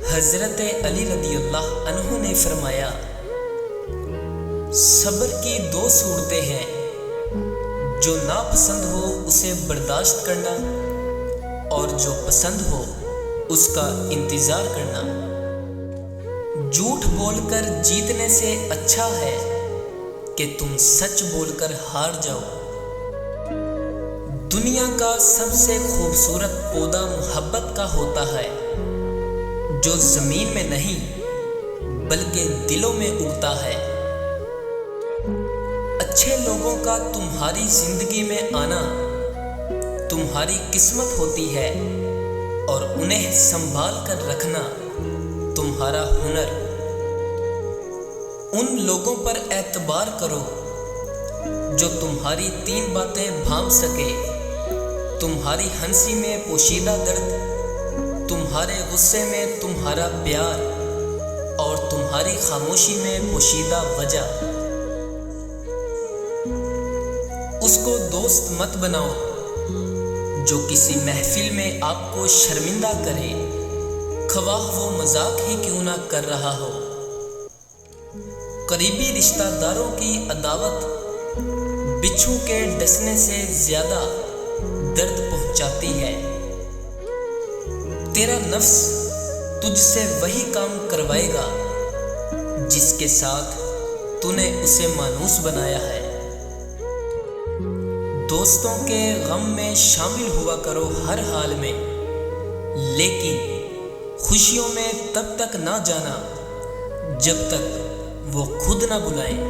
حضرت علی رضی اللہ عنہ نے فرمایا، صبر کی دو صورتیں ہیں، جو ناپسند ہو اسے برداشت کرنا اور جو پسند ہو اس کا انتظار کرنا۔ جھوٹ بول کر جیتنے سے اچھا ہے کہ تم سچ بول کر ہار جاؤ۔ دنیا کا سب سے خوبصورت پودا محبت کا ہوتا ہے، جو زمین میں نہیں بلکہ دلوں میں اگتا ہے۔ اچھے لوگوں کا تمہاری زندگی میں آنا تمہاری قسمت ہوتی ہے اور انہیں سنبھال کر رکھنا تمہارا ہنر۔ ان لوگوں پر اعتبار کرو جو تمہاری 3 باتیں بھانپ سکے، تمہاری ہنسی میں پوشیدہ درد، تمہارے غصے میں تمہارا پیار اور تمہاری خاموشی میں پوشیدہ وجہ۔ اس کو دوست مت بناؤ جو کسی محفل میں آپ کو شرمندہ کرے، خواہ وہ مذاق ہی کیوں نہ کر رہا ہو۔ قریبی رشتہ داروں کی عداوت بچھو کے ڈسنے سے زیادہ درد پہنچاتی ہے۔ تیرا نفس تجھ سے وہی کام کروائے گا جس کے ساتھ تو نے اسے مانوس بنایا ہے۔ دوستوں کے غم میں شامل ہوا کرو ہر حال میں، لیکن خوشیوں میں تب تک نہ جانا جب تک وہ خود نہ بلائیں۔